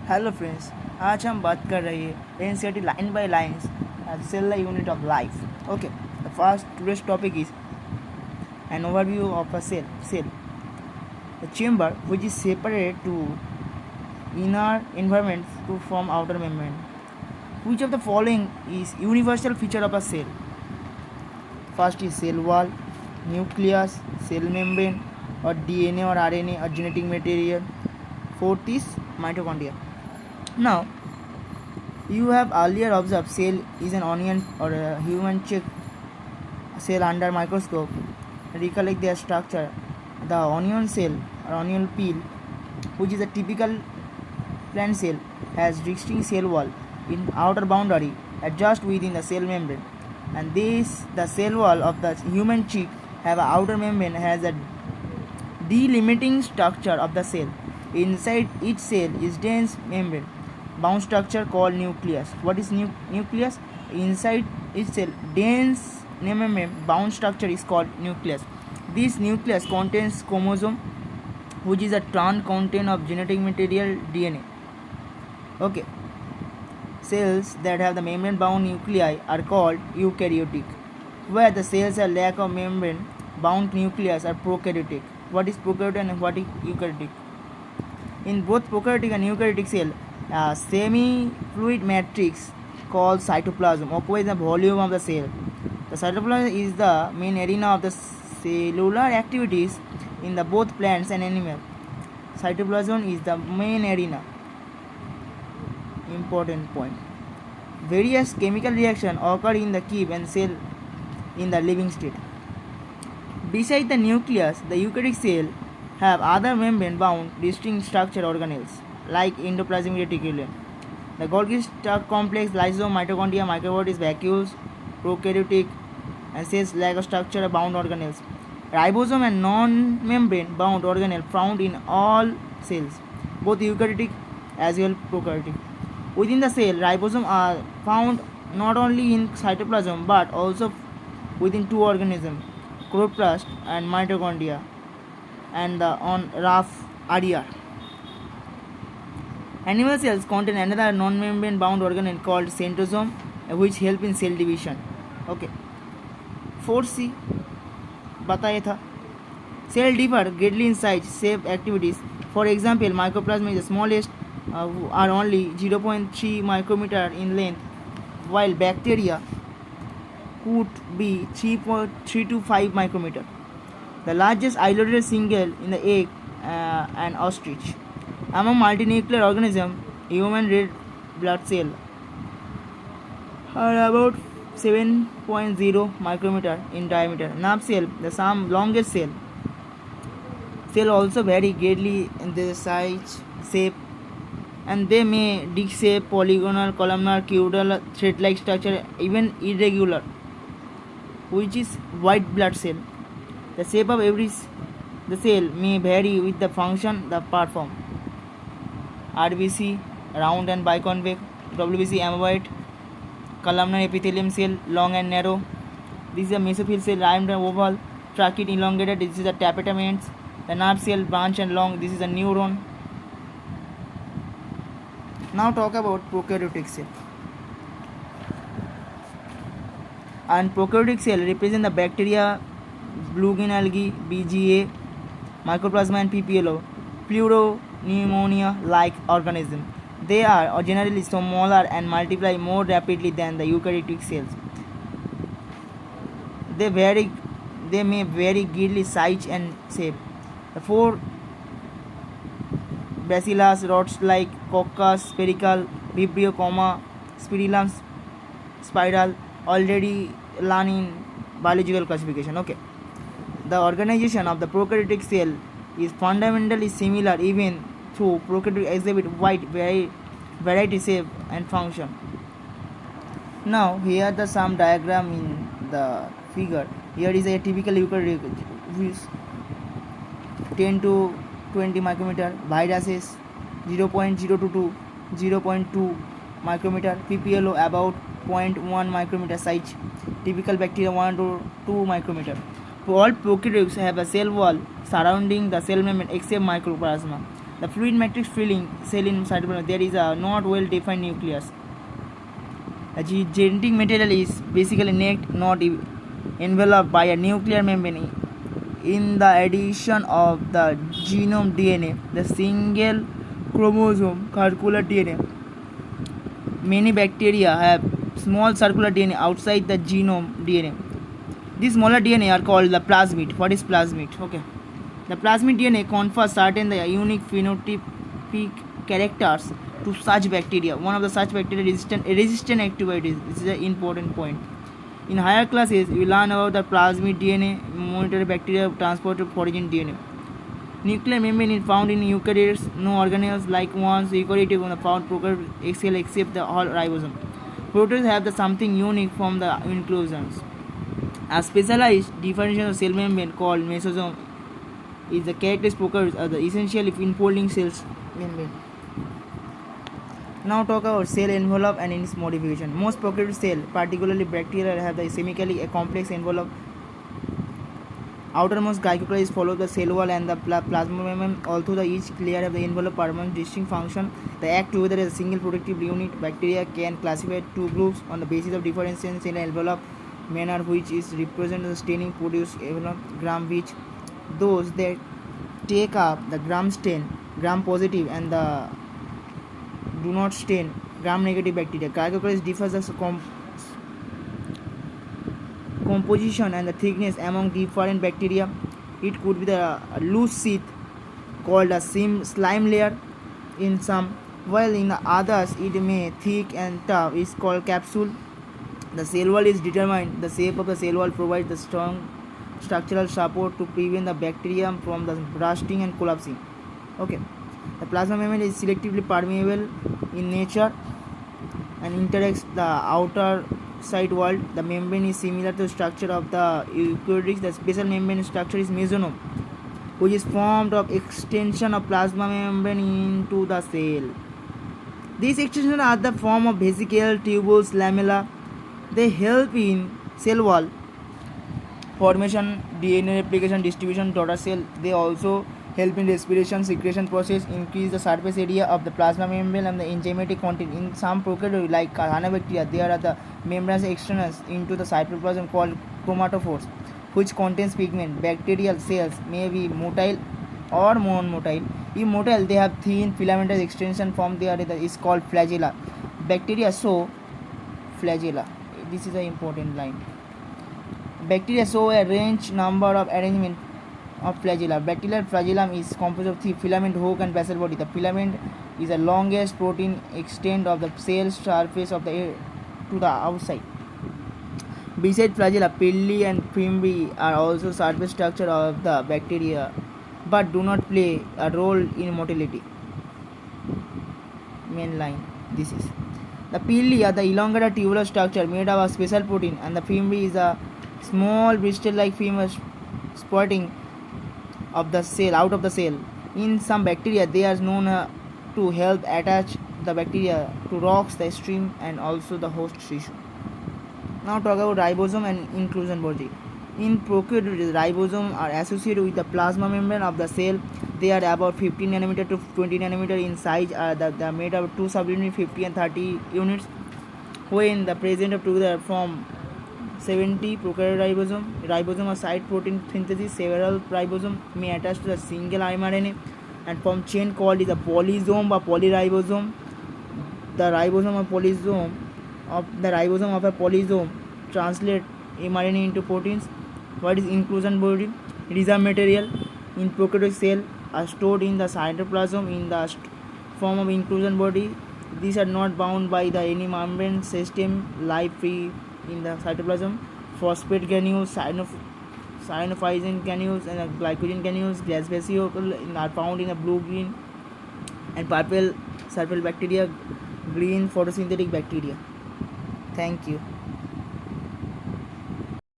Hello friends, आज हम बात कर रहे हैं NCERT line by lines cell the unit of life. Okay, the first today's topic is an overview of a cell, a chamber which is separate to inner environment to form outer membrane. Which of the following is universal feature of a cell? First is cell wall, nucleus, cell membrane, or DNA or RNA or genetic material. Fourth is mitochondria. Now, you have earlier observed cell is an onion or a human check cell under microscope. Recollect their structure. The onion cell or onion peel, which is a typical plant cell, has distinct cell wall in outer boundary just within the cell membrane. And the cell wall of the human cheek have a outer membrane has a delimiting structure of the cell. Inside each cell is dense membrane bound structure called nucleus. What is nucleus? Inside each cell, dense membrane bound structure is called nucleus. This nucleus contains chromosome, which is a trans content of genetic material DNA. Okay, cells that have the membrane bound nuclei are called eukaryotic, where the cells have lack of membrane bound nucleus are prokaryotic. What is prokaryotic and what is eukaryotic? In both prokaryotic and eukaryotic cell, a semi-fluid matrix called cytoplasm occupies the volume of the cell. The cytoplasm is the main arena of the cellular activities in the both plants and animals. Cytoplasm is the main arena. Important point. Various chemical reactions occur in the keep and cell in the living state. Besides the nucleus, the eukaryotic cell have other membrane-bound distinct structure organelles like endoplasmic reticulum. The Golgi complex, lysosome, mitochondria, microbiota, vacuoles, prokaryotic, and cells lack of structure bound organelles. Ribosome and non-membrane bound organelle found in all cells, both eukaryotic as well prokaryotic. Within the cell, ribosomes are found not only in cytoplasm but also within two organisms, chloroplast and mitochondria, and on rough RER. Animal cells contain another non-membrane bound organelle called centrosome, which help in cell division. Okay. 4C बताया था. Cell differ greatly in size, shape, activities. For example, mycoplasma is the smallest, are only 0.3 micrometer in length, while bacteria could be 3.3 to 5 micrometer. The largest isolated single in the egg and ostrich. Among multinuclear organisms, human red blood cells are about 7.0 micrometer in diameter. Nerve cell, the longest cell also vary greatly in their size, shape, and they may disc shape, polygonal, columnar, cuboidal, thread-like structure, even irregular, which is white blood cell. The shape of the cell may vary with the function they perform. RBC, round and biconvex. WBC, amoeboid. Columnar epithelium cell, long and narrow. This is a mesophyll cell, round and oval. Trachea elongated. This is a tapetaments. The nerve cell, branch and long. This is a neuron. Now talk about prokaryotic cell. And prokaryotic cell represent the bacteria, blue green algae, BGA, mycoplasma and PPLO, pleuropneumonia-like organism. They are generally smaller and multiply more rapidly than the eukaryotic cells. They may vary greatly size and shape. The four bacillus, rods like coccus, spherical, vibrio, spirillum, spiral, already learned in biological classification. Okay. The organization of the prokaryotic cell is fundamentally similar even though prokaryotic exhibit wide variety shape and function. Now here are some diagram in the figure. Here is a typical eukaryotic which 10 to 20 micrometer, viruses 0.0 to 0.2 micrometer, PPLO about 0.1 micrometer size, typical bacteria 1 to 2 micrometer. All prokaryotes have a cell wall surrounding the cell membrane except mycoplasma. The fluid matrix filling cell in cytoplasm, there is a not well defined nucleus. The genetic material is basically not enveloped by a nuclear membrane. In the addition of the genome DNA, the single chromosome circular DNA. Many bacteria have small circular DNA outside the genome DNA. These smaller DNA are called the plasmid. What is plasmid? Okay. The plasmid DNA confers certain the unique phenotypic characters to such bacteria. One of the such bacteria resistant activities. This is an important point. In higher classes, we learn about the plasmid DNA, monitor bacteria transported foreign DNA. Nuclear membrane is found in eukaryotes, no organelles like ones eukaryotic on the found prokaryotic cell except the whole ribosome. Proteins have the something unique from the inclusions. A specialized differentiation of cell membrane called mesosome is the characteristic prokaryotes are the essential enfolding cells membrane. Now talk about cell envelope and its modification. Most prokaryotic cells, particularly bacteria, have the chemically a complex envelope. Outermost glycocalyx follow the cell wall and the plasma membrane. Although each layer have the envelope performs distinct function, they act together as a single protective unit. Bacteria can classify two groups on the basis of difference in cell envelope manner, which is represented as staining produce envelope gram, which those that take up the gram stain, gram positive, and the do not stain, gram negative bacteria. Glycocalyx differs as composition and the thickness among different bacteria. It could be the loose sheath called a slime layer in some, while in others it may thick and tough is called capsule. The cell wall is determined. The shape of the cell wall provides the strong structural support to prevent the bacterium from the bursting and collapsing. Okay. The plasma membrane is selectively permeable in nature and interacts the outer side wall. The membrane is similar to the structure of the eukaryotes. The special membrane structure is mesosome, which is formed of extension of plasma membrane into the cell. These extensions are the form of vesicle, tubules, lamella. They help in cell wall formation, DNA replication, distribution, daughter cell. They also help in respiration, secretion process, increase the surface area of the plasma membrane and the enzymatic content. In some prokaryotes like cyanobacteria, there are the membranes externals into the cytoplasm called chromatophores, which contains pigment. Bacterial cells may be motile or non-motile. If motile, they have thin filamentous extension from there is called flagella. Bacteria show flagella. This is an important line. Bacteria show a range number of arrangement of flagella. Bacterial flagellum is composed of three filament, hook, and basal body. The filament is the longest protein extent of the cell surface of the air to the outside. Besides flagella, pili and fimbriae are also surface structure of the bacteria, but do not play a role in motility. Main line. This is the pili are the elongated tubular structure made of a special protein, and the fimbriae is a small bristle-like film sprouting of the cell out of the cell. In some bacteria, they are known to help attach the bacteria to rocks, the stream, and also the host tissue. Now talk about ribosome and inclusion body. In prokaryotes, ribosomes are associated with the plasma membrane of the cell. They are about 15 nanometer to 20 nanometer in size. They are made of two subunits, 50 and 30 units. When the present of together from 70 prokaryote ribosome. Ribosome are side protein synthesis. Several ribosomes may attach to a single mRNA and form chain called is a polysome or polyribosome. The ribosome of a polysome translate mRNA into proteins. What is inclusion body? Rhizome material in prokaryotic cell are stored in the cytoplasm in the form of inclusion body. These are not bound by the any membrane system, life free in the cytoplasm. Phosphate granules, cyanophysin granules, and glycogen granules, gas vesicle are found in the blue, green, and purple surface bacteria, green photosynthetic bacteria. Thank you.